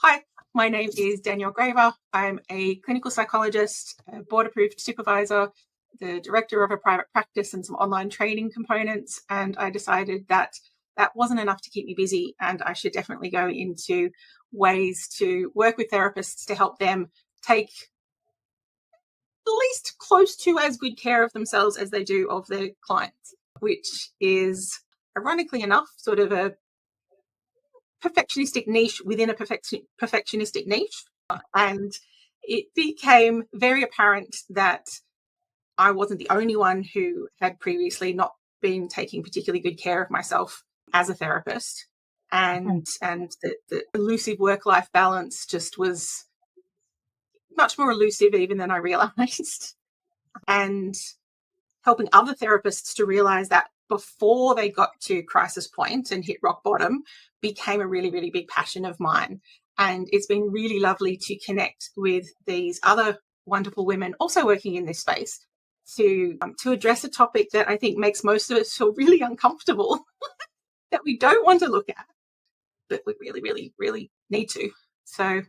Hi, my name is Danielle Graber. I'm a clinical psychologist, a board-approved supervisor, the director of a private practice and some online training components, and I decided that that wasn't enough to keep me busy and I should definitely go into ways to work with therapists to help them take at least close to as good care of themselves as they do of their clients, which is, ironically enough, sort of a perfectionistic niche within a perfectionistic niche. And it became very apparent that I wasn't the only one who had previously not been taking particularly good care of myself as a therapist. And the elusive work-life balance just was much more elusive even than I realized. And helping other therapists to realize that before they got to crisis point and hit rock bottom became a really, really big passion of mine. And it's been really lovely to connect with these other wonderful women also working in this space to address a topic that I think makes most of us feel really uncomfortable, that we don't want to look at, but we really, really, really need to. So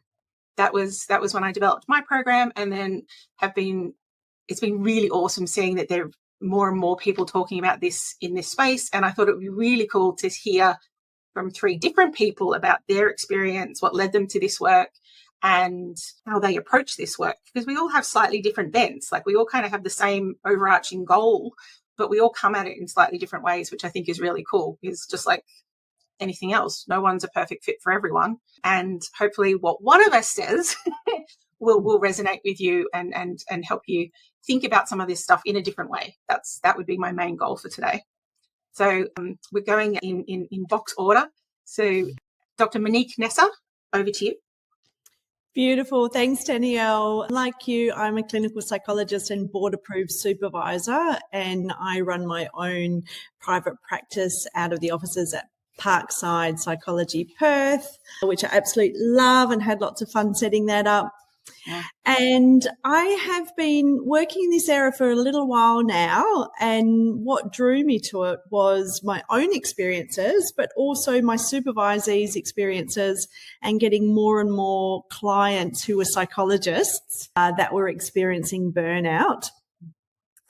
that was when I developed my program, and then it's been really awesome seeing that there are more and more people talking about this in this space. And I thought it would be really cool to hear from 3 different people about their experience, what led them to this work, and how they approach this work. Because we all have slightly different bents. Like, we all kind of have the same overarching goal, but we all come at it in slightly different ways, which I think is really cool. It's just like anything else. No one's a perfect fit for everyone. And hopefully what one of us says will resonate with you and help you think about some of this stuff in a different way. That would be my main goal for today. So we're going in box order. So Dr. Monique Nesa, over to you. Beautiful. Thanks, Danielle. Like you, I'm a clinical psychologist and board-approved supervisor, and I run my own private practice out of the offices at Parkside Psychology Perth, which I absolutely love and had lots of fun setting that up. Yeah. And I have been working in this area for a little while now, and what drew me to it was my own experiences, but also my supervisees' experiences, and getting more and more clients who were psychologists that were experiencing burnout.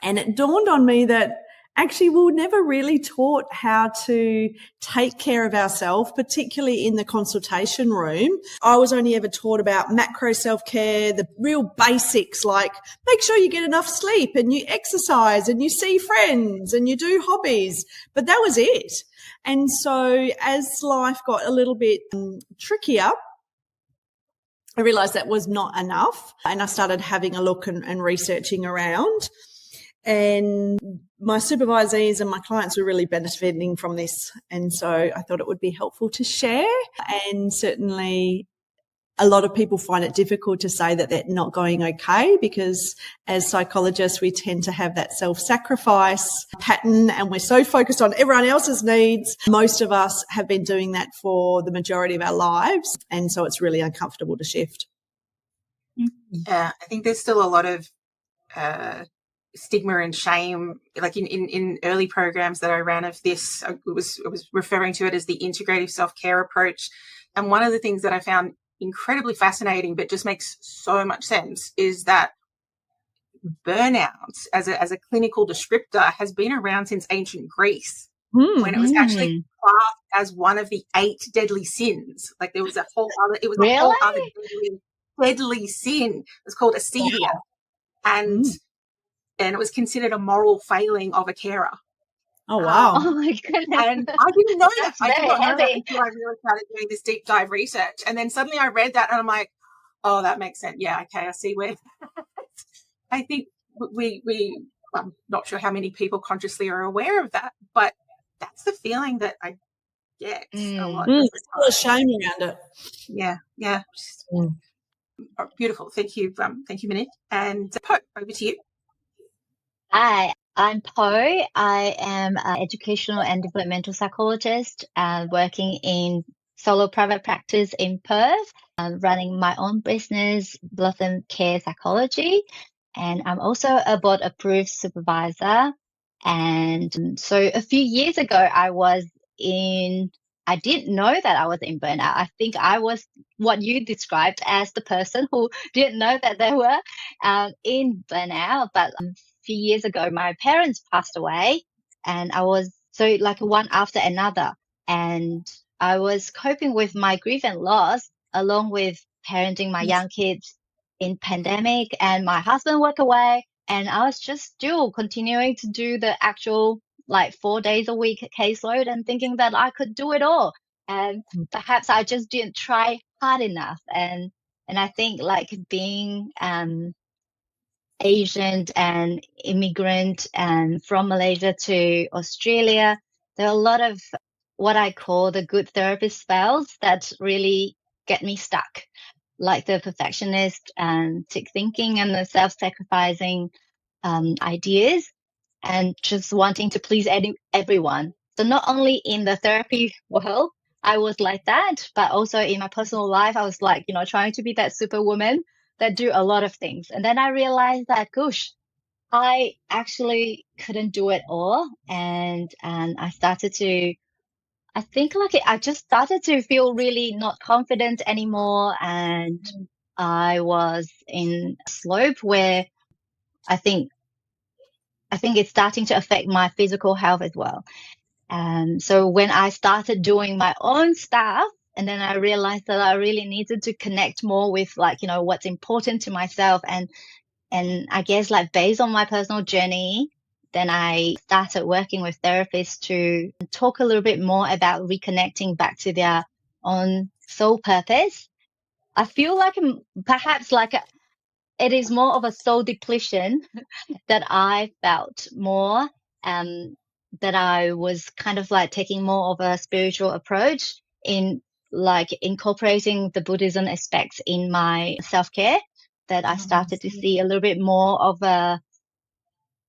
And it dawned on me that actually, we were never really taught how to take care of ourselves, particularly in the consultation room. I was only ever taught about macro self-care, the real basics, like make sure you get enough sleep and you exercise and you see friends and you do hobbies. But that was it. And so as life got a little bit trickier, I realized that was not enough. And I started having a look and researching around. And my supervisees and my clients were really benefiting from this. And so I thought it would be helpful to share. And certainly a lot of people find it difficult to say that they're not going okay, because as psychologists, we tend to have that self-sacrifice pattern and we're so focused on everyone else's needs. Most of us have been doing that for the majority of our lives. And so it's really uncomfortable to shift. Yeah, I think there's still a lot of stigma and shame, like in early programs that I ran of this. I was referring to it as the integrative self-care approach. And one of the things that I found incredibly fascinating, but just makes so much sense, is that burnout as a clinical descriptor has been around since ancient Greece, when it was actually classed as one of the 8 deadly sins. Like, there was a whole other, it was a whole other deadly sin. It was called acedia. And it was considered a moral failing of a carer. Oh, wow. Oh, my goodness. And I didn't know that. I did not know that until I really started doing this deep dive research. And then suddenly I read that and I'm like, oh, that makes sense. Yeah, okay, I see where. I think I'm not sure how many people consciously are aware of that, but that's the feeling that I get a lot. There's a lot of shame around it. Yeah. Oh, beautiful. Thank you, Monique. And Poh, over to you. Hi, I'm Poh. I am an educational and developmental psychologist working in solo private practice in Perth, running my own business, Blossom Care Psychology. And I'm also a board-approved supervisor. And so a few years ago, I was in I didn't know that I was in burnout. I think I was what you described as the person who didn't know that they were in burnout. But a few years ago, my parents passed away, and I was so like one after another. And I was coping with my grief and loss along with parenting my Yes. young kids in pandemic, and my husband worked away, and I was just still continuing to do the actual like 4 days a week caseload and thinking that I could do it all. And perhaps I just didn't try hard enough. And I think like being Asian and immigrant and from Malaysia to Australia, there are a lot of what I call the good therapist spells that really get me stuck, like the perfectionist and sick thinking and the self-sacrificing ideas and just wanting to please everyone. So not only in the therapy world, I was like that, but also in my personal life, I was like, trying to be that superwoman that do a lot of things. And then I realized that, gosh, I actually couldn't do it all. And I started to, I think like I just started to feel really not confident anymore. And I was in a slope where I think it's starting to affect my physical health as well. So when I started doing my own stuff, and then I realized that I really needed to connect more with like, what's important to myself. And I guess like based on my personal journey, then I started working with therapists to talk a little bit more about reconnecting back to their own soul purpose. I feel like perhaps like it is more of a soul depletion that I felt more, um, that I was kind of like taking more of a spiritual approach in like incorporating the Buddhism aspects in my self-care, that I started to see a little bit more of a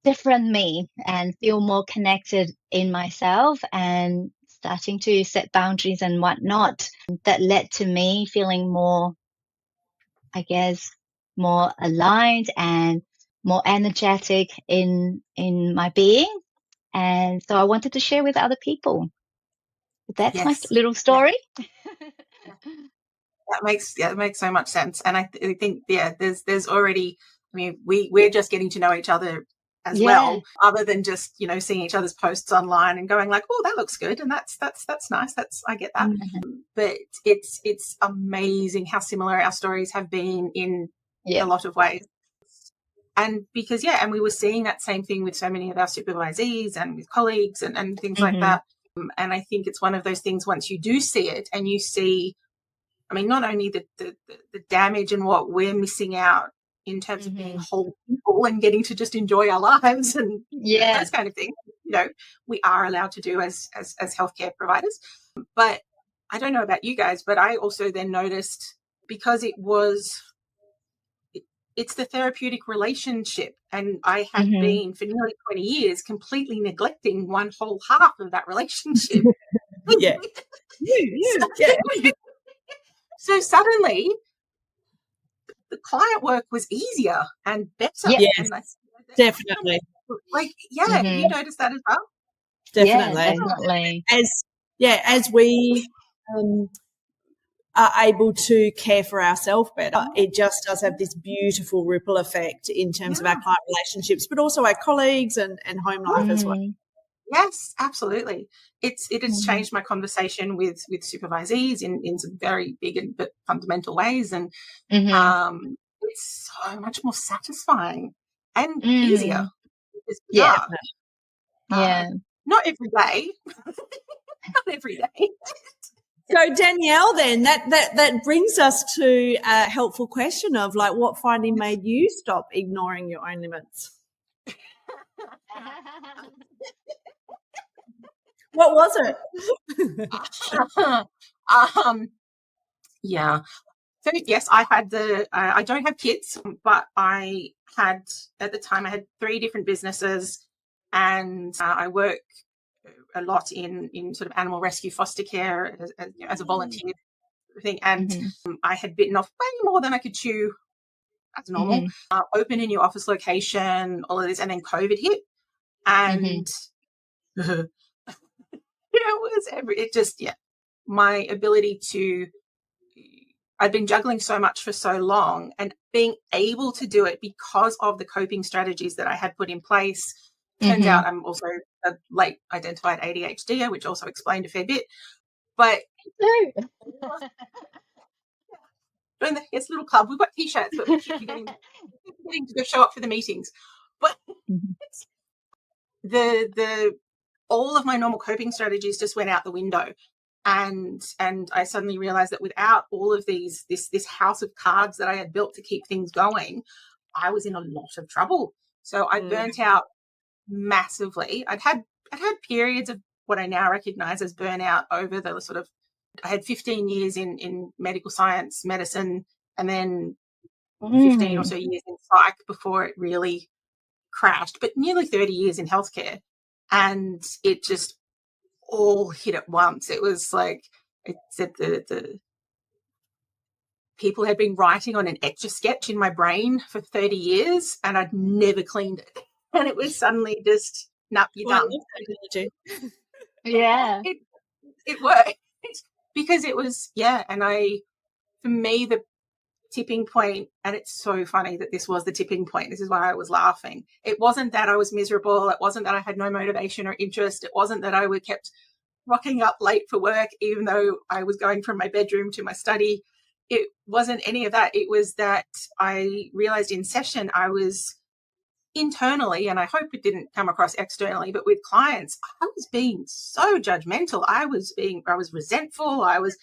different me and feel more connected in myself and starting to set boundaries and whatnot. That led to me feeling more, I guess, more aligned and more energetic in my being. And so I wanted to share with other people. That's my Yes. little Yeah. story. That makes so much sense. And I think there's already, I mean, we're just getting to know each other as Yeah. well, other than just, seeing each other's posts online and going like, oh, that looks good, and that's nice. I get that. But it's amazing how similar our stories have been in Yeah. a lot of ways. And because and we were seeing that same thing with so many of our supervisees and with colleagues and things like that. And I think it's one of those things, once you do see it and you see, I mean, not only the damage and what we're missing out in terms of being whole people and getting to just enjoy our lives and those kind of things, we are allowed to do as healthcare providers. But I don't know about you guys, but I also then noticed, because it's the therapeutic relationship, and I had been for nearly 20 years completely neglecting one whole half of that relationship. Yeah. So suddenly the client work was easier and better. Yeah. Yes, And definitely. like, you noticed that as well? Definitely. Yeah, definitely. As we are able to care for ourselves better, it just does have this beautiful ripple effect in terms of our client relationships, but also our colleagues and home life as well. Yes, absolutely. It has changed my conversation with supervisees in some very big but fundamental ways, and it's so much more satisfying and easier. Yeah. Not every day. Not every day. So Danielle, then that brings us to a helpful question of like, what finding made you stop ignoring your own limits? What was it? Yeah. So yes, I had I don't have kids, but I had, at the time, I had 3 different businesses, and I work a lot in sort of animal rescue, foster care as a volunteer thing. And I had bitten off way more than I could chew as normal. Open a new office location, all of this, and then COVID hit, and it was my ability to, I'd been juggling so much for so long, and being able to do it because of the coping strategies that I had put in place. Turns out I'm also a late identified ADHD, which also explained a fair bit. But join it's a little club. We've got T-shirts, but we keep getting to go show up for the meetings. But the all of my normal coping strategies just went out the window. And I suddenly realized that without all of this house of cards that I had built to keep things going, I was in a lot of trouble. So I burnt out massively. I'd had periods of what I now recognize as burnout over the sort of, I had 15 years in medical science, medicine, and then 15 or so years in psych before it really crashed, but nearly 30 years in healthcare. And it just all hit at once. It was like, it said the people had been writing on an Etch-a-Sketch in my brain for 30 years and I'd never cleaned it. And it was suddenly just, nope, you're done. Yeah. It worked because it was, and for me, the tipping point, and it's so funny that this was the tipping point. This is why I was laughing. It wasn't that I was miserable. It wasn't that I had no motivation or interest. It wasn't that I kept rocking up late for work, even though I was going from my bedroom to my study. It wasn't any of that. It was that I realized in session I was internally, and I hope it didn't come across externally, but with clients, I was being so judgmental. I was resentful. I was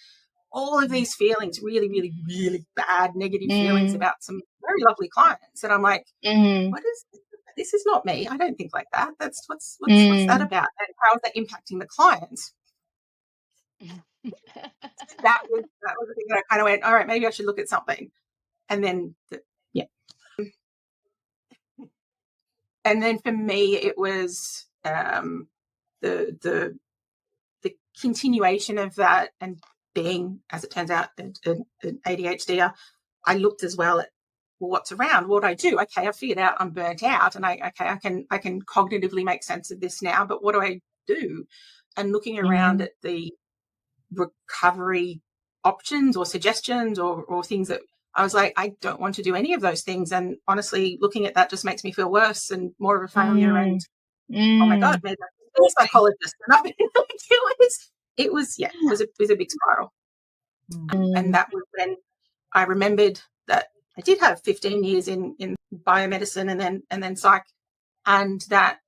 all of these feelings, really, really, really bad negative feelings about some very lovely clients. And I'm like, what is this? Is not me. I don't think like that. That's what's that about? And how is that impacting the clients? that was the thing that I kind of went, all right, maybe I should look at something. And then and then for me it was the continuation of that, and being, as it turns out, an ADHD, I looked as well at what's around, what I do. Okay, I figured out I'm burnt out, and I can cognitively make sense of this now, but what do I do? And looking around at the recovery options or suggestions or things that I was like, I don't want to do any of those things. And honestly, looking at that just makes me feel worse and more of a failure. And oh my God, maybe I'm a psychologist. It was a big spiral. And that was when I remembered that I did have 15 years in biomedicine and then psych, and that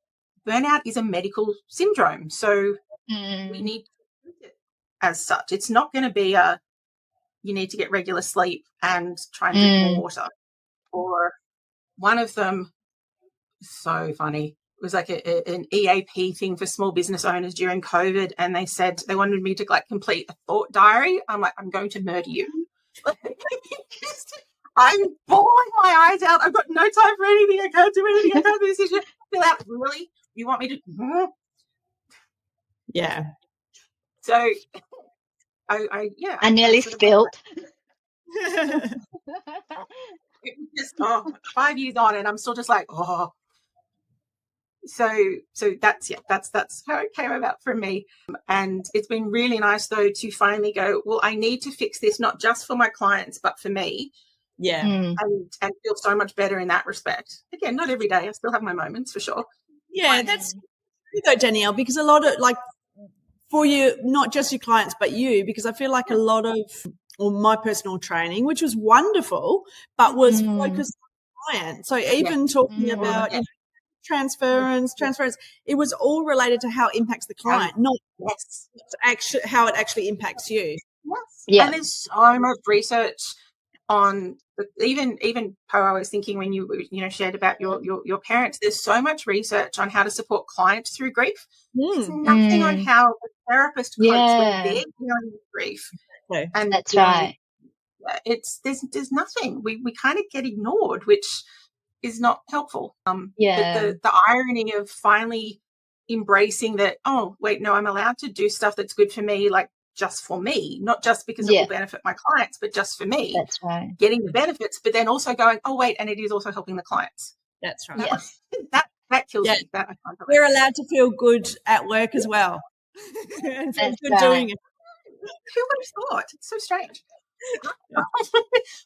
burnout is a medical syndrome. So we need to treat it as such. It's not going to be you need to get regular sleep and try and drink more water. Or one of them, so funny, it was like an EAP thing for small business owners during COVID, and they said they wanted me to complete a thought diary. I'm like, I'm going to murder you. I'm bawling my eyes out. I've got no time for anything. I can't do anything. I can't do this. Fill out, really? You want me to? Yeah. So I nearly spilled. It was just 5 years on, and I'm still just like, So that's how it came about for me. And it's been really nice though to finally go, well, I need to fix this not just for my clients but for me. Yeah. And feel so much better in that respect. Again, not every day. I still have my moments for sure. Yeah, that's true though, Danielle, because a lot of for you, not just your clients, but you, because I feel like a lot of my personal training, which was wonderful, but was focused on clients. So even talking about transference, it was all related to how it impacts the client, not actually how it actually impacts you. Yes. Yeah. And there's so much research on even Poh, I was thinking when you shared about your parents, there's so much research on how to support clients through grief. There's nothing on how a therapist copes when they're dealing with grief. Okay. And that's right. There's nothing. We kind of get ignored, which is not helpful. The irony of finally embracing that, oh wait, no, I'm allowed to do stuff that's good for me, like just for me, not just because it will benefit my clients, but just for me. That's right. Getting the benefits, but then also going, oh wait, and it is also helping the clients. That's right. That kills me. That I can't We're allowed to feel good at work as well. And feel good doing it. would have thought? It's so strange.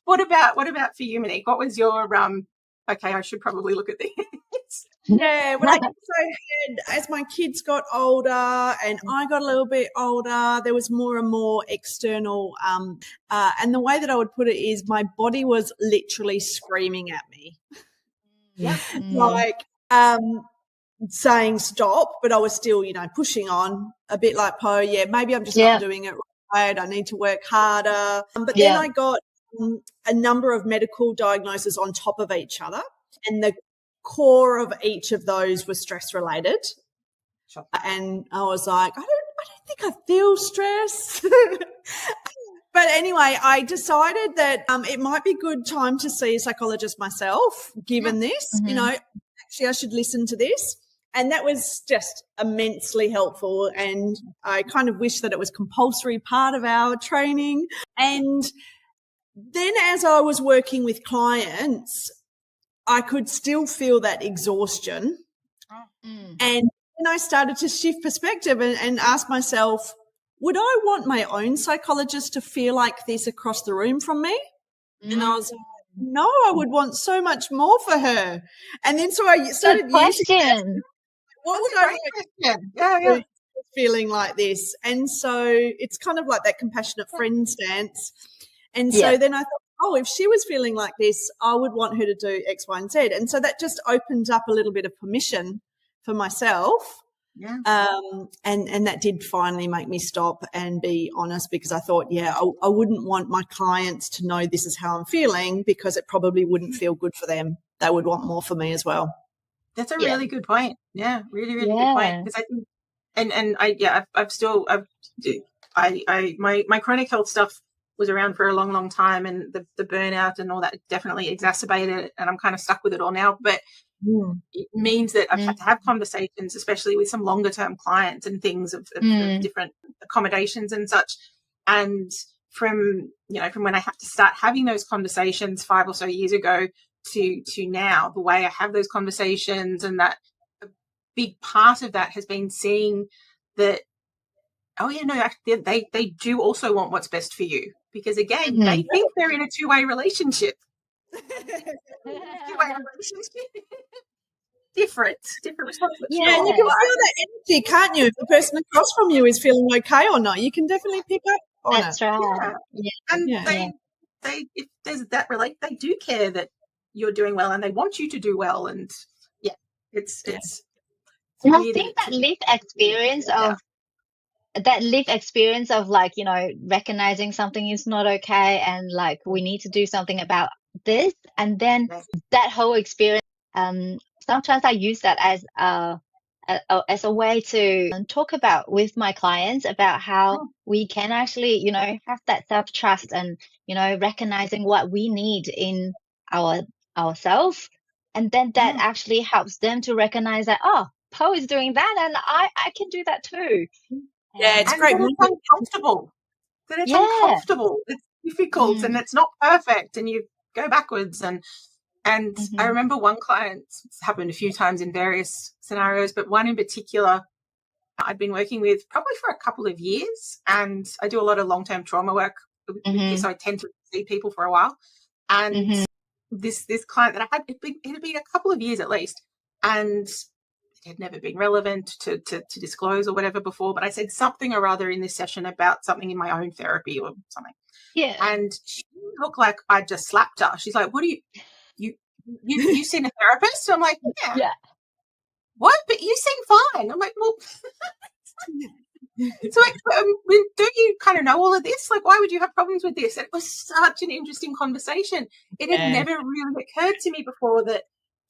What about for you, Monique? What was your okay, I should probably look at this. Yeah, when I also had, as my kids got older and I got a little bit older, there was more and more external, and the way that I would put it is my body was literally screaming at me. Yeah. Like, saying stop, but I was still, pushing on a bit like Poh. Yeah, maybe I'm just not doing it right. I need to work harder. But then I got a number of medical diagnoses on top of each other, and the core of each of those was stress related. Sure. And I was like, I don't think I feel stress. But anyway, I decided that it might be a good time to see a psychologist myself, given this, actually I should listen to this. And that was just immensely helpful. And I kind of wish that it was compulsory part of our training. And then as I was working with clients, I could still feel that exhaustion. And then I started to shift perspective and ask myself, would I want my own psychologist to feel like this across the room from me? And I was like, no, I would want so much more for her. And then so I started using that. What would I want feeling like this? And so it's kind of like that compassionate friend stance. And so then I thought, if she was feeling like this, I would want her to do X, Y, and Z. And so that just opens up a little bit of permission for myself. Yeah. And that did finally make me stop and be honest, because I thought, I wouldn't want my clients to know this is how I'm feeling, because it probably wouldn't feel good for them. They would want more for me as well. That's a really good point. Yeah, really, really good point. Because I think, my chronic health stuff was around for a long, long time, and the burnout and all that definitely exacerbated it, and I'm kind of stuck with it all now. But it means that I've had to have conversations, especially with some longer term clients and things of different accommodations and such. And from when I have to start having those conversations 5 or so years ago to now, the way I have those conversations, and that a big part of that has been seeing that, they do also want what's best for you, because again, they think they're in a two-way relationship. different responsibility. Yeah, and you can feel that energy, can't you? If the person across from you is feeling okay or not, you can definitely pick up on That's it. right. Yeah. And they if there's that they do care that you're doing well, and they want you to do well, and it's and I think that lived experience of recognizing something is not okay, and like we need to do something about this, and then that whole experience, sometimes I use that as a way to talk about with my clients about how we can actually have that self-trust, and recognizing what we need in ourselves, and then that actually helps them to recognize that Poh is doing that, and I can do that too. Yeah, it's great. That it's uncomfortable. Uncomfortable. It's difficult, and it's not perfect, and you go backwards. And I remember one client, it's happened a few times in various scenarios, but one in particular I'd been working with probably for a couple of years, and I do a lot of long-term trauma work with this, so I tend to see people for a while. And this client that I had, it had been a couple of years at least, and it had never been relevant to disclose or whatever before, but I said something or other in this session about something in my own therapy or something. Yeah. And she looked like I just slapped her. She's like, "What do you seen a therapist?" I'm like, yeah. What? But you seem fine. I'm like, well, so don't you kind of know all of this? Like, why would you have problems with this? And it was such an interesting conversation. It had never really occurred to me before that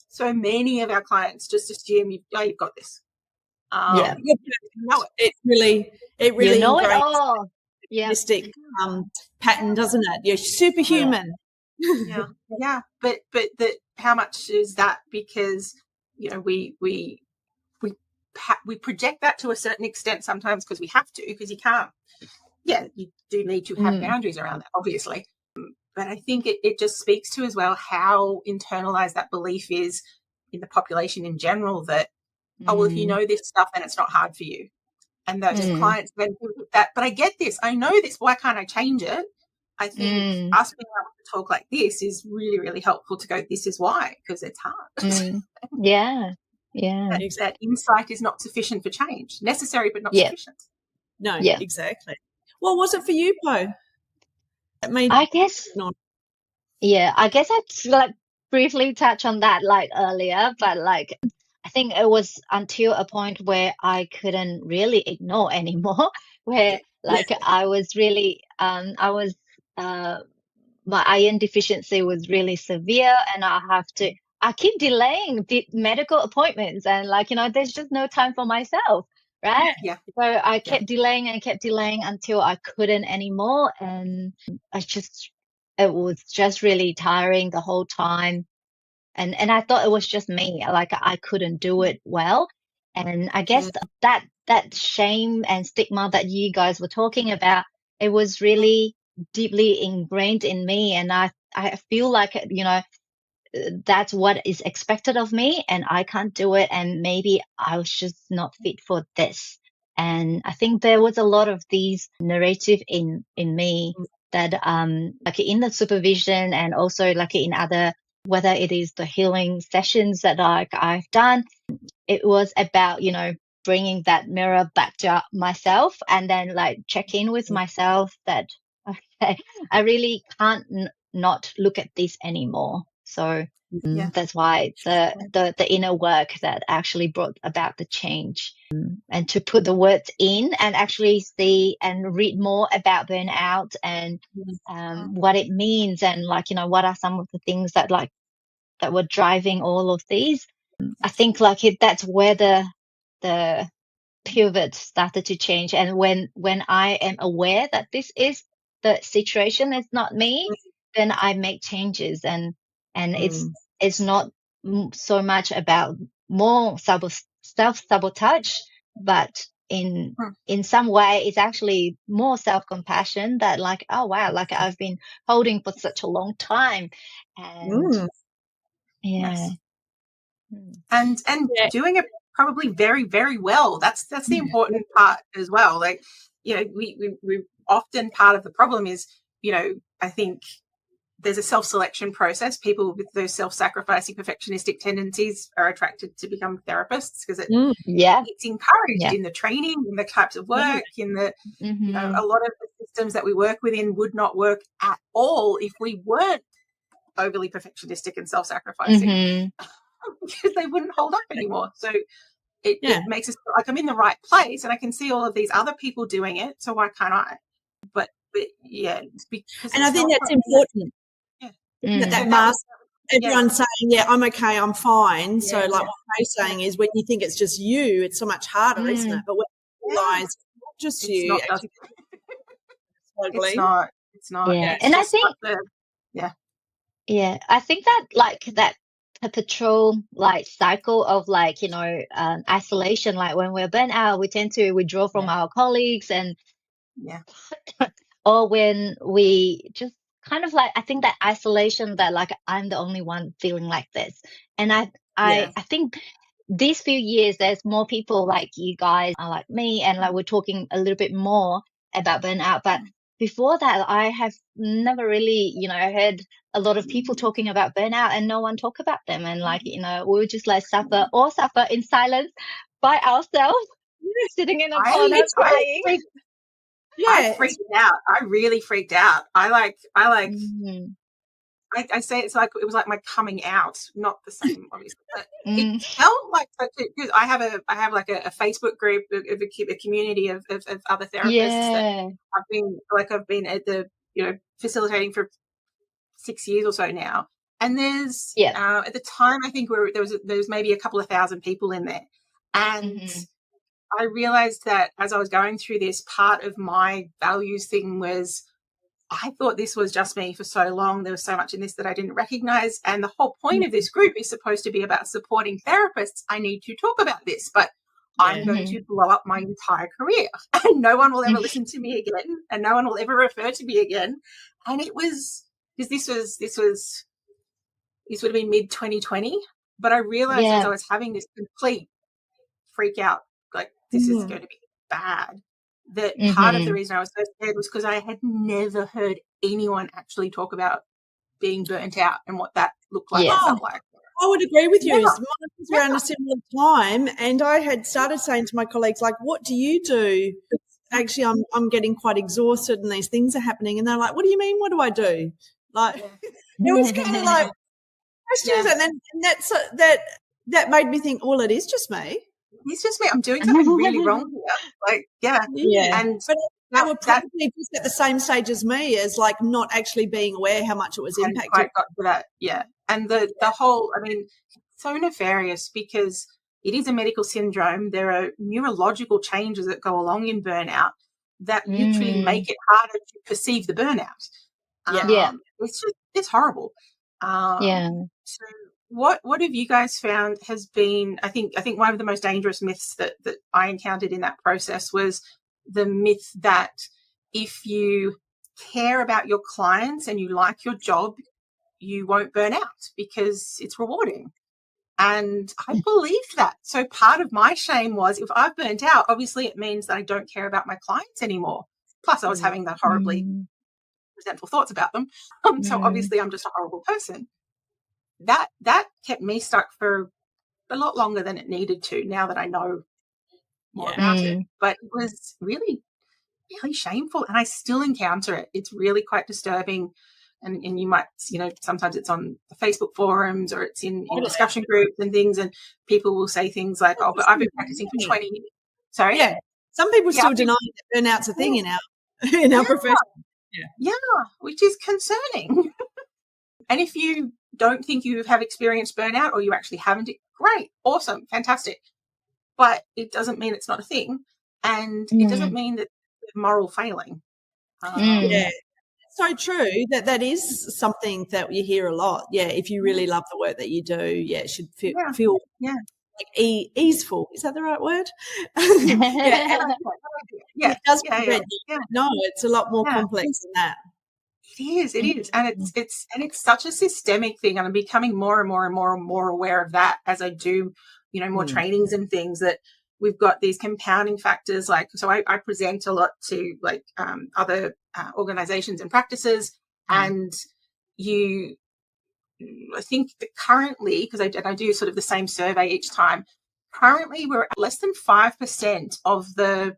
so many of our clients just assume you've got this. You know it really you know it all. Pattern, doesn't it? You're superhuman. Yeah. But how much is that? Because we project that to a certain extent sometimes, because we have to, because you can't. Yeah, you do need to have boundaries around that, obviously. But I think it just speaks to as well how internalized that belief is in the population in general, that, if you know this stuff, then it's not hard for you. And those clients then do that. But I get this. I know this. Why can't I change it? I think us being able to talk like this is really, really helpful to go, this is why, because it's hard. Yeah. Yeah. That insight is not sufficient for change. Necessary, but not Yeah. sufficient. No, Yeah. exactly. What was it for you, Poh? I guess, not. yeah, I guess I'd like briefly touch on that like earlier, but like I think it was until a point where I couldn't really ignore anymore, where like I was really my iron deficiency was really severe, and I keep delaying the medical appointments, and like, there's just no time for myself, right? Yeah. So I kept delaying and kept delaying until I couldn't anymore. And it was just really tiring the whole time. And I thought it was just me, like I couldn't do it well. And I guess that shame and stigma that you guys were talking about, it was really deeply ingrained in me. And I feel like, that's what is expected of me, and I can't do it. And maybe I was just not fit for this. And I think there was a lot of these narrative in me that, like in the supervision and also like in other, whether it is the healing sessions that I've done, it was about, bringing that mirror back to myself and then like check in with myself that, okay, I really can't not look at this anymore. So that's why the inner work that actually brought about the change, and to put the words in and actually see and read more about burnout and what it means, and like, what are some of the things that like that were driving all of these. I think like that's where the pivot started to change. And when I am aware that this is the situation, it's not me, then I make changes. And it's not so much about more self-sabotage, but in some way it's actually more self-compassion, that like, oh wow, like I've been holding for such a long time. And yeah. And doing it probably very, very well. That's the important part as well. Like, we often, part of the problem is, I think there's a self-selection process. People with those self-sacrificing perfectionistic tendencies are attracted to become therapists because it's encouraged in the training, in the types of work, in the a lot of the systems that we work within would not work at all if we weren't overly perfectionistic and self-sacrificing. Because they wouldn't hold up anymore. So it makes us feel like I'm in the right place, and I can see all of these other people doing it, so why can't I? But yeah, because and I think that's important. That mask, everyone's saying, I'm okay, I'm fine. So like what Ray's saying is, when you think it's just you, it's so much harder, isn't it? But when you realise it's not just it's you, not, it's not. Yeah. And I think I think that like that perpetual like cycle of like, isolation, like when we're burnt out, we tend to withdraw from our colleagues, and or when we just kind of like, I think that isolation, that like I'm the only one feeling like this. And I think these few years there's more people like you guys are like me, and like we're talking a little bit more about burnout. But before that, I have never really, heard a lot of people talking about burnout, and no one talk about them. And like, we would just like suffer in silence by ourselves, sitting in a corner crying. I freaked out. I really freaked out. I say it's like, it was like my coming out, not the same, obviously, but it felt like such a good. I have like a Facebook group of a community of other therapists that I've been at the facilitating for 6 years or so now. And there's at the time, I think there was maybe a couple of thousand people in there, and I realized that as I was going through this, part of my values thing was, I thought this was just me for so long. There was so much in this that I didn't recognize. And the whole point of this group is supposed to be about supporting therapists. I need to talk about this, but I'm going to blow up my entire career, and no one will ever listen to me again, and no one will ever refer to me again. And it was, because this would have been mid 2020, but I realized as I was having this complete freak out, like, this is going to be bad that part of the reason I was so scared was because I had never heard anyone actually talk about being burnt out and what that looked like or felt like. I would agree with you. Yeah. Mine was around a similar time, and I had started saying to my colleagues, like, what do you do? Actually, I'm getting quite exhausted and these things are happening. And they're like, what do you mean? What do I do? Like, it was kind of like questions. And then that made me think, well, it is just me. It's just me. I'm doing something really wrong here. Like, yeah. And but they were probably just at the same stage as me, as like not actually being aware how much it was impacting. Quite got to that, yeah. And the whole, I mean, so nefarious because it is a medical syndrome. There are neurological changes that go along in burnout that literally make it harder to perceive the burnout. It's horrible. So what have you guys found has been, I think one of the most dangerous myths that I encountered in that process was the myth that if you care about your clients and you like your job, you won't burn out because it's rewarding. And I believed that. So part of my shame was if I've burnt out, obviously it means that I don't care about my clients anymore. Plus I was having that horribly resentful thoughts about them. So obviously I'm just a horrible person. That kept me stuck for a lot longer than it needed to now that I know more about it. But it was really, really shameful. And I still encounter it. It's really quite disturbing. And you might, sometimes it's on the Facebook forums or it's in discussion groups and things, and people will say things like, oh, but I've been practicing for 20 years. Sorry? Yeah. Some people still deny that burnout's a thing in our profession. Yeah, which is concerning. And if you don't think you have experienced burnout or you actually haven't, great, awesome, fantastic. But it doesn't mean it's not a thing. And it doesn't mean that it's moral failing. So true that is something that you hear a lot. Yeah, if you really love the work that you do, it should feel like easeful. Is that the right word? It does. No, it's a lot more complex than that. It is, and it's such a systemic thing. And I'm becoming more and more and more and more aware of that as I do, more trainings and things, that we've got these compounding factors. Like, so I present a lot to like other organizations and practices, and I think that currently, because I do sort of the same survey each time, currently we're at less than 5% of the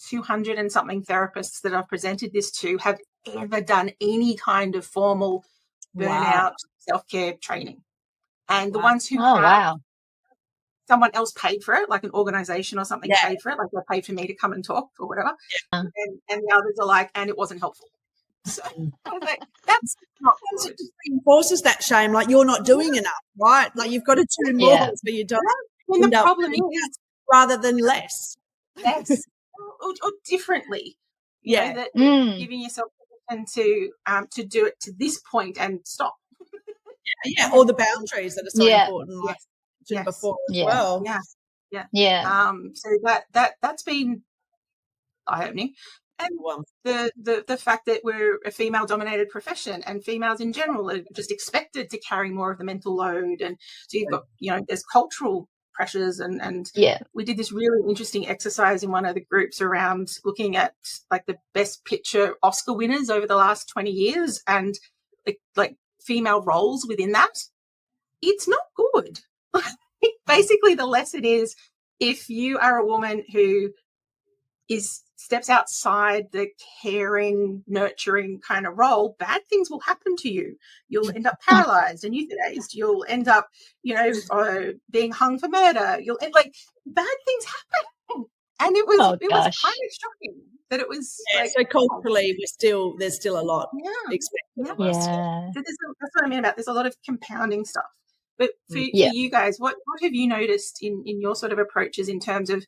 200 and something therapists that I've presented this to have ever done any kind of formal burnout self-care training. And the ones who someone else paid for it, like an organization or something paid for it, like they paid for me to come and talk or whatever. And the others are like, and it wasn't helpful. So I was like, that's not good. It just reinforces that shame, like you're not doing enough, right? Like you've got to do more so you don't. And the problem is rather than less. Yes. or differently. Giving yourself permission to do it to this point and stop. Or the boundaries that are so important, like before as well. So that's been eye-opening. And the fact that we're a female-dominated profession and females in general are just expected to carry more of the mental load, and so you've got there's cultural pressures and we did this really interesting exercise in one of the groups around looking at like the best picture Oscar winners over the last 20 years and like female roles within that. It's not good. Basically the lesson is, if you are a woman who steps outside the caring, nurturing kind of role, bad things will happen to you. You'll end up paralyzed and euthanized. You'll end up, being hung for murder. You'll end bad things happen. And it was kind of shocking that it was. So culturally, there's still a lot expected of us. So that's what I mean about there's a lot of compounding stuff. But for you guys, what have you noticed in your sort of approaches in terms of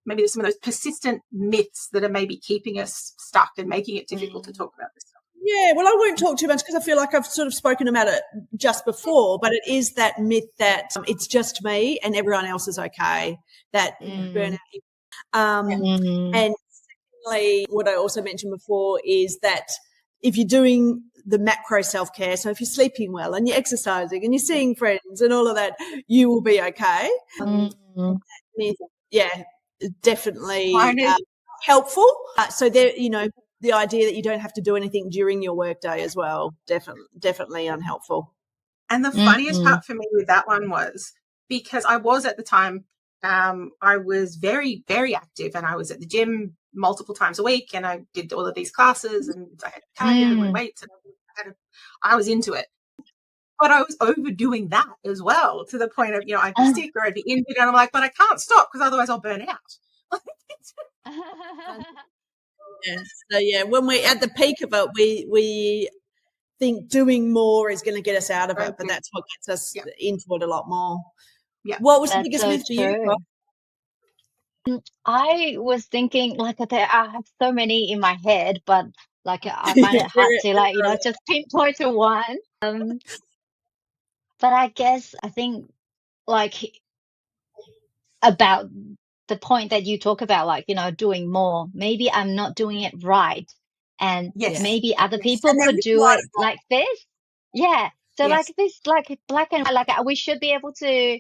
maybe there's some of those persistent myths that are maybe keeping us stuck and making it difficult to talk about this stuff? Yeah, well, I won't talk too much because I feel like I've sort of spoken about it just before, but it is that myth that it's just me and everyone else is okay, that burnout. And secondly, what I also mentioned before is that if you're doing the macro self-care, so if you're sleeping well and you're exercising and you're seeing friends and all of that, you will be okay. definitely Mine is, helpful. So there, the idea that you don't have to do anything during your workday as well, definitely unhelpful. and the funniest part for me with that one was because I was at the time, I was very, very active, and I was at the gym multiple times a week, and I did all of these classes, and I had cardio and weights, and I was into it. But I was overdoing that as well, to the point of, I'd be sick or I'd be injured, and I'm like, but I can't stop because otherwise I'll burn out. Yeah. So yeah, when we're at the peak of it, we think doing more is going to get us out of it, but that's what gets us into it a lot more. Yeah. What was the biggest myth for you, Bob? I was thinking, I have so many in my head, but I find it hard to just pinpoint to one. But I guess I think about the point that you talk about, doing more. Maybe I'm not doing it right, and maybe other people could do it like this. Yeah. So this, black and white, we should be able to,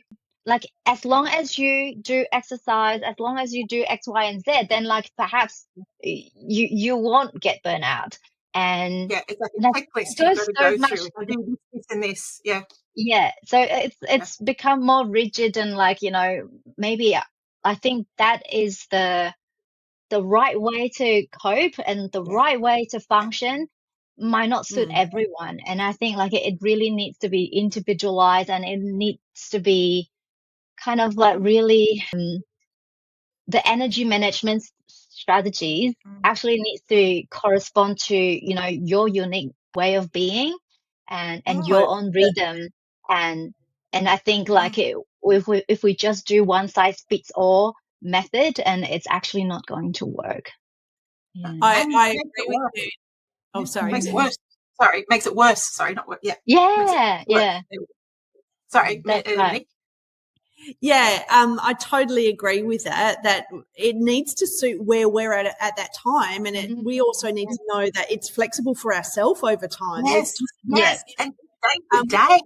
as long as you do exercise, as long as you do X, Y, and Z, then perhaps you won't get burnout. And yeah, it's like a checklist you've got to go through. I do this and this. Yeah. Yeah. So it's become more rigid, and maybe I think that is the right way to cope, and the right way to function might not suit everyone. And I think it really needs to be individualized, and it needs to be kind of really the energy management strategies actually needs to correspond to your unique way of being, and your own rhythm. And I think if we just do one size fits all method, and it's actually not going to work. I agree with you. Oh, sorry. Makes it worse. Sorry, makes it worse. Sorry, not worse. Yeah. Yeah. Sorry, That's right. Yeah, I totally agree with that it needs to suit where we're at that time. And we also need to know that it's flexible for ourselves over time. Yes. And day to day.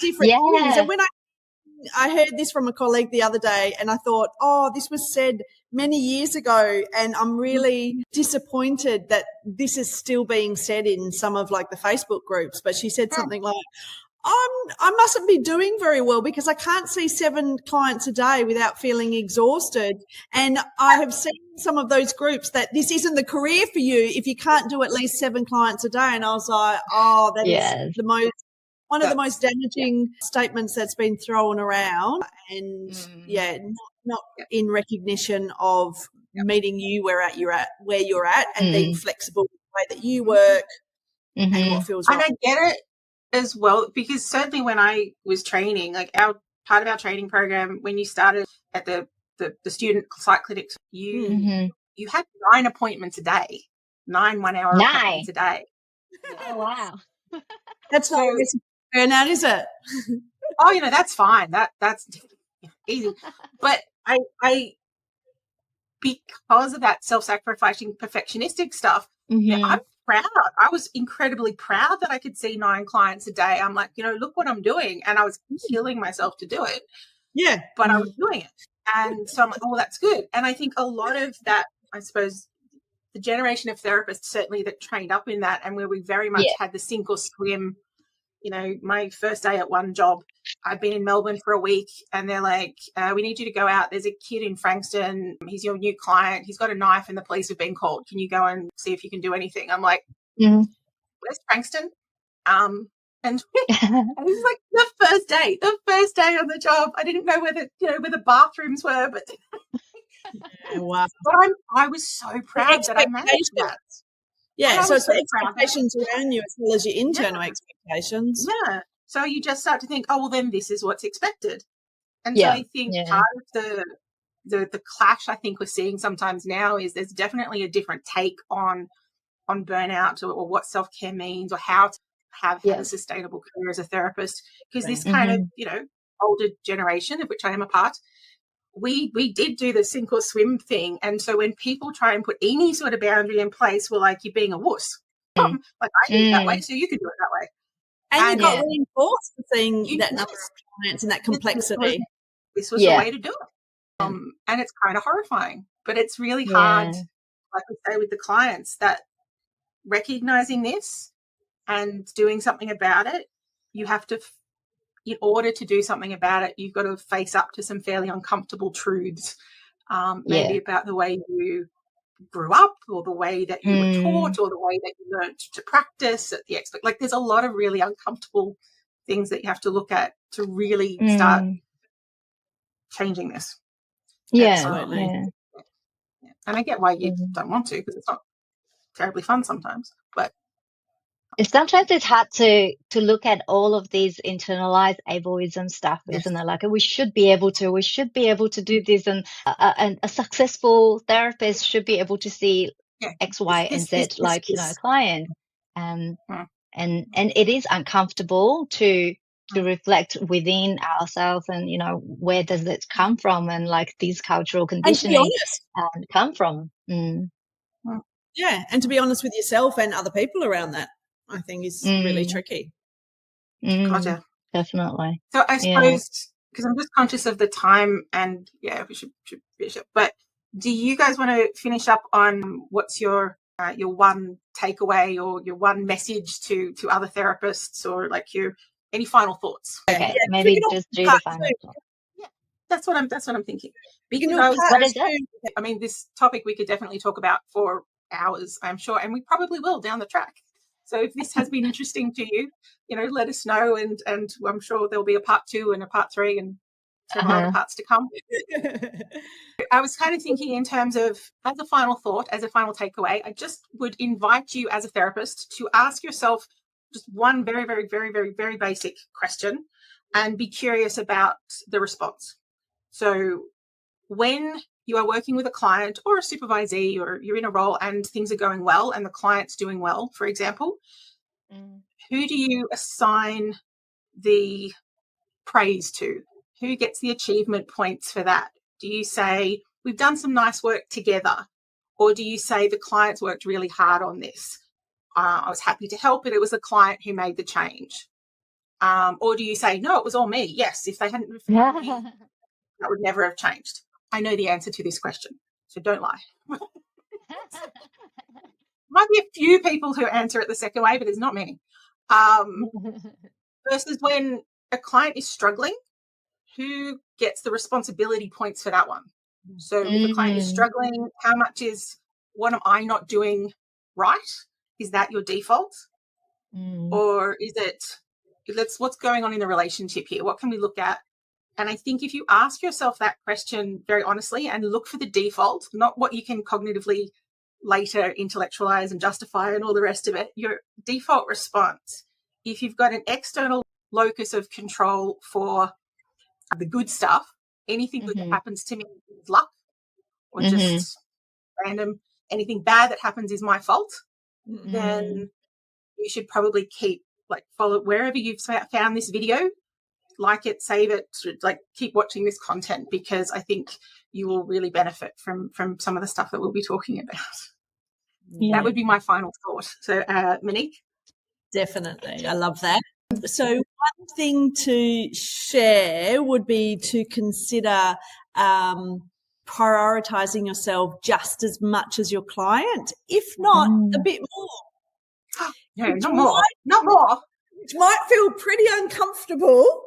Different things. And when I heard this from a colleague the other day, and I thought, this was said many years ago, and I'm really disappointed that this is still being said in some of the Facebook groups. But she said something like, I mustn't be doing very well because I can't see 7 clients a day without feeling exhausted. And I have seen some of those groups that this isn't the career for you if you can't do at least 7 clients a day. And I was like, that is one of the most damaging statements that's been thrown around. And not in recognition of meeting you where you're at and being flexible with the way that you work and what feels right. And I get it as well, because certainly when I was training, part of our training program, when you started at the student psych clinics, you had 9 appointments a day, 9 1-hour appointments a day. Oh wow. That's not burnout, is it? That's fine. That's easy. But I because of that self-sacrificing perfectionistic stuff, I'm proud. I was incredibly proud that I could see 9 clients a day. I'm like, look what I'm doing. And I was killing myself to do it. Yeah. But I was doing it. And so I'm like, that's good. And I think a lot of that, I suppose, the generation of therapists certainly that trained up in that, and where we very much had the sink or swim. My first day at one job, I'd been in Melbourne for a week, and they're like, we need you to go out. There's a kid in Frankston. He's your new client. He's got a knife and the police have been called. Can you go and see if you can do anything? I'm like, where's Frankston? And it was like the first day on the job. I didn't know where the bathrooms were, but wow. But I was so proud that I managed that. Yeah, so it's the expectations around you as well as your internal expectations. Yeah. So you just start to think, then this is what's expected. And so I think part of the clash I think we're seeing sometimes now is there's definitely a different take on burnout or what self-care means, or how to have a sustainable career as a therapist. Because this kind of, older generation, of which I am a part, we did do the sink or swim thing. And so when people try and put any sort of boundary in place, we're like, you're being a wuss. I do it that way, so you can do it that way. And you got reinforced for seeing that number of clients and that complexity. This was the way to do it. And it's kind of horrifying, but it's really hard, Yeah. like we say with the clients, that recognizing this and doing something about it, you have to, in order to do something about it, you've got to face up to some fairly uncomfortable truths, maybe about the way you grew up or the way that you were taught or the way that you learned to practice at the like there's a lot of really uncomfortable things that you have to look at to really start changing this. Yeah. Absolutely. Yeah. And I get why you don't want to, because it's not terribly fun sometimes, but Sometimes it's hard to look at all of these internalized ableism stuff, isn't it? Like we should be able to do this, and a successful therapist should be able to see X, Y, and Z, like a client, and it is uncomfortable to reflect within ourselves, and where does it come from, and like these cultural conditioning come from. Yeah, and to be honest with yourself and other people around that, I think is really tricky. Gotcha. Definitely. So I suppose, because I'm just conscious of the time, and we should finish it. But do you guys want to finish up on what's your one takeaway or your one message to other therapists, or like any final thoughts? Okay, maybe just do the final thought. Yeah, that's what I'm thinking. Because what is it? I mean, this topic we could definitely talk about for hours, I'm sure, and we probably will down the track. So if this has been interesting to you, let us know, and I'm sure there'll be a part 2 and a part 3 and several other parts to come. I was kind of thinking in terms of, as a final thought, as a final takeaway, I just would invite you as a therapist to ask yourself just one very, very, very, very, very basic question and be curious about the response. So when you are working with a client or a supervisee, or you're in a role and things are going well and the client's doing well, for example, who do you assign the praise to? Who gets the achievement points for that? Do you say, we've done some nice work together? Or do you say, the client's worked really hard on this? I was happy to help, but it was the client who made the change. Or do you say, no, it was all me? Yes, if they hadn't referred me, that would never have changed. I know the answer to this question, so don't lie. Might be a few people who answer it the second way, but it's not many. Versus when a client is struggling, who gets the responsibility points for that one? So if a client is struggling, how much is, what am I not doing right? Is that your default? Or is it, what's going on in the relationship here? What can we look at? And I think if you ask yourself that question very honestly and look for the default, not what you can cognitively later intellectualize and justify and all the rest of it, your default response, if you've got an external locus of control for the good stuff, anything good that happens to me is luck, or just random, anything bad that happens is my fault, then you should probably follow wherever you've found this video, like it, save it, keep watching this content, because I think you will really benefit from some of the stuff that we'll be talking about. That would be my final thought. So, Monique? Definitely. I love that. So one thing to share would be to consider prioritizing yourself just as much as your client, if not a bit more. No, not more. Which might feel pretty uncomfortable.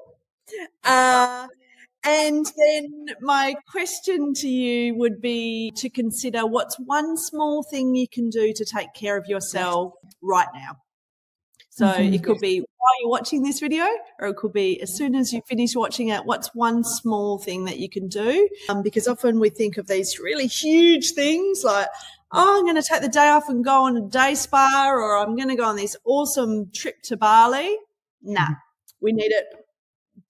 And then my question to you would be to consider, what's one small thing you can do to take care of yourself right now? So it could be while you're watching this video, or it could be as soon as you finish watching it, what's one small thing that you can do? Because often we think of these really huge things like, I'm going to take the day off and go on a day spa, or I'm going to go on this awesome trip to Bali. Nah, we need it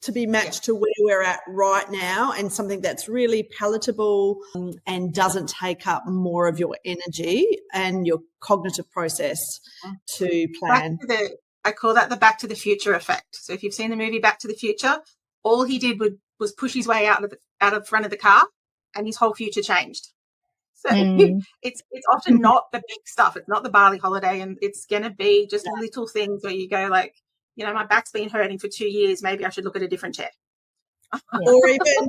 to be matched to where we're at right now, and something that's really palatable and doesn't take up more of your energy and your cognitive process to plan. I call that the Back to the Future effect. So if you've seen the movie Back to the Future, all he did was push his way out of front of the car, and his whole future changed. So it's often not the big stuff. It's not the Bali holiday, and it's going to be just little things where you go like, my back's been hurting for 2 years. Maybe I should look at a different chair. Or even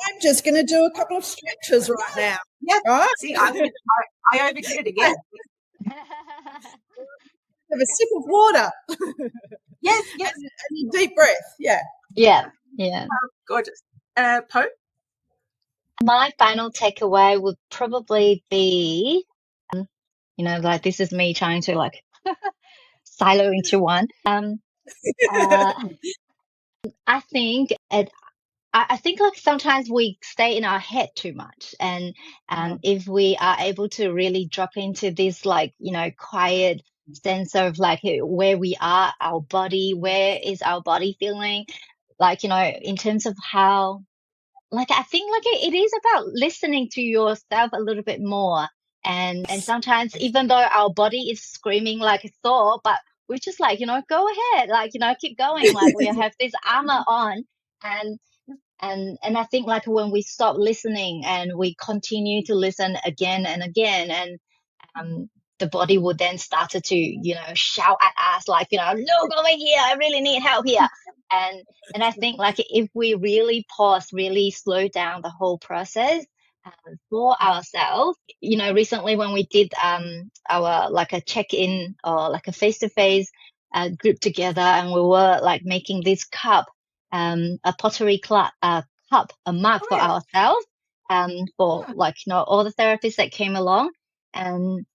I'm just going to do a couple of stretches right now. Yeah. Right? See, I overdid it again. Have a sip of water. Yes. And a deep breath. Yeah. Yeah. Gorgeous. Poh? My final takeaway would probably be, like this is me trying to like silo into one. I think I think like sometimes we stay in our head too much, and if we are able to really drop into this like quiet sense of like where we are, our body, where is our body feeling, like in terms of how, like I think like it is about listening to yourself a little bit more, and sometimes even though our body is screaming like a thought, but we're just like go ahead, like keep going, like we have this armor on, and I think like when we stop listening and we continue to listen again and again, and the body will then start to shout at us like look over here, I really need help here, and I think like if we really pause, really slow down the whole process for ourselves, recently when we did our like a check-in or like a face-to-face group together, and we were like making this cup, a pottery cup, a mug for ourselves, for like all the therapists that came along, and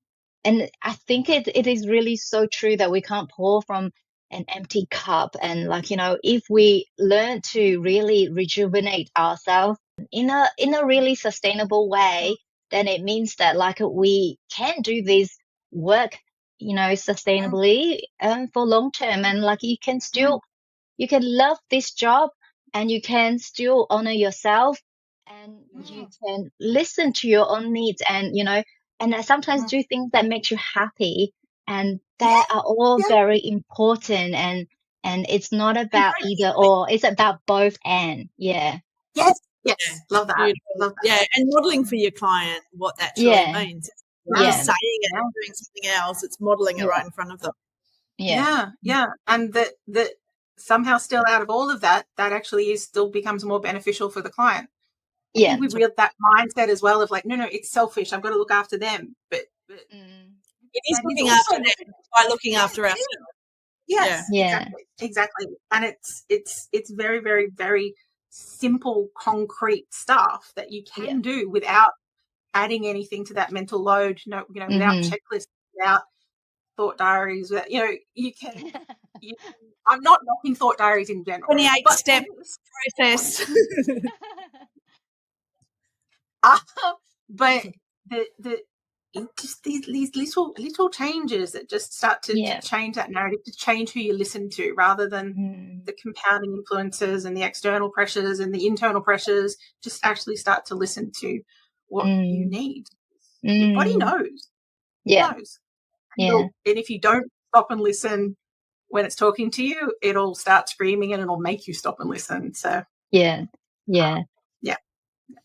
I think it is really so true that we can't pour from an empty cup, and like if we learn to really rejuvenate ourselves in a really sustainable way, then it means that like we can do this work sustainably for long term, and like you can love this job, and you can still honor yourself, and you can listen to your own needs, and and I sometimes do things that makes you happy, and they are all very important, and it's not about either or, it's about both and. Yes. Love that. Beautiful. Love that. Yeah, and modeling for your client what that truly means. It's not just saying it and doing something else, it's modeling it right in front of them. Yeah. And that somehow still out of all of that actually still becomes more beneficial for the client. I think we real that mindset as well of like, no, it's selfish, I've got to look after them, but it is looking after them by looking after ourselves. Yes, exactly. And it's very, very, very simple, concrete stuff that you can do without adding anything to that mental load. Without checklists, without thought diaries. You can. I'm not knocking thought diaries in general. 28-step process. But just these little changes that just start to change that narrative, to change who you listen to, rather than the compounding influences and the external pressures and the internal pressures. Just actually start to listen to what you need. Your body knows. It knows. And if you don't stop and listen when it's talking to you, it'll start screaming and it'll make you stop and listen. So yeah.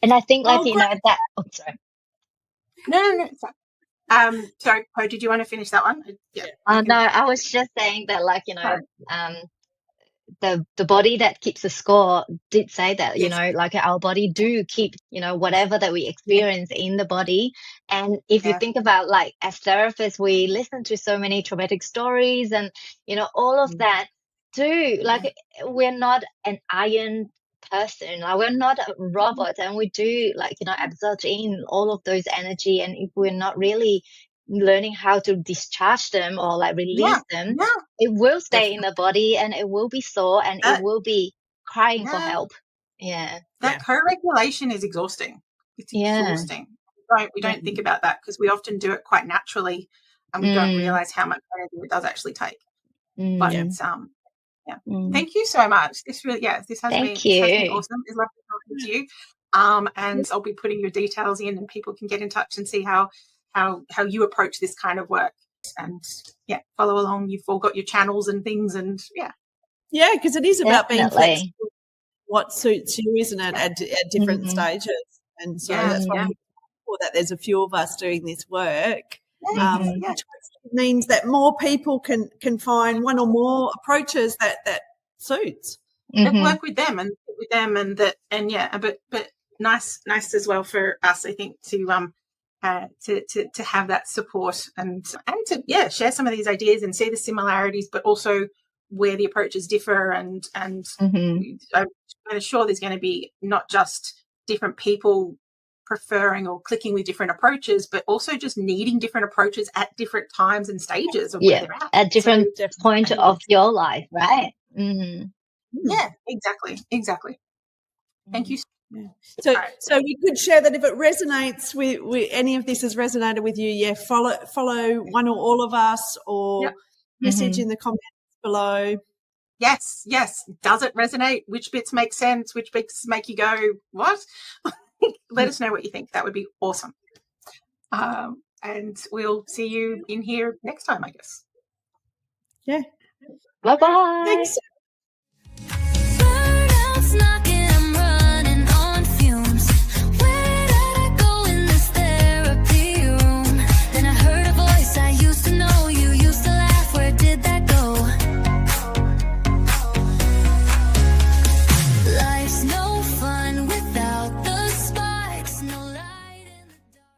And I think like that. Oh, sorry. No. Sorry, Poh, did you want to finish that one? No, I was just saying that like the body that keeps the score did say that like our body do keep whatever that we experience in the body. And if you think about like as therapists, we listen to so many traumatic stories, and all of that too, like we're not an iron person, like we're not a robot, and we do like absorb in all of those energy, and if we're not really learning how to discharge them or like release them, it will stay in the body, and it will be sore, and it will be crying for help. That co-regulation is exhausting. It's exhausting. We don't think about that because we often do it quite naturally, and we don't realize how much energy it does actually take. But it's thank you so much. This really this has been awesome. It's lovely talking to you. And I'll be putting your details in, and people can get in touch and see how you approach this kind of work, and follow along. You've all got your channels and things, and because it is about being flexible, what suits you, isn't it, at different stages. And so that's why that there's a few of us doing this work, which means that more people can find one or more approaches that suits and work with them and that, but nice as well for us, I think, to have that support and to share some of these ideas and see the similarities, but also where the approaches differ. And I'm sure there's going to be not just different people preferring or clicking with different approaches, but also just needing different approaches at different times and stages of where they're at different point of your life, right? Yeah, exactly. Thank you. Yeah. So we could share that if it resonates with any of this has resonated with you, follow one or all of us, or message in the comments below. Yes. Does it resonate? Which bits make sense? Which bits make you go, what? Let us know what you think. That would be awesome. And we'll see you in here next time, I guess. Yeah. Bye-bye. Thanks.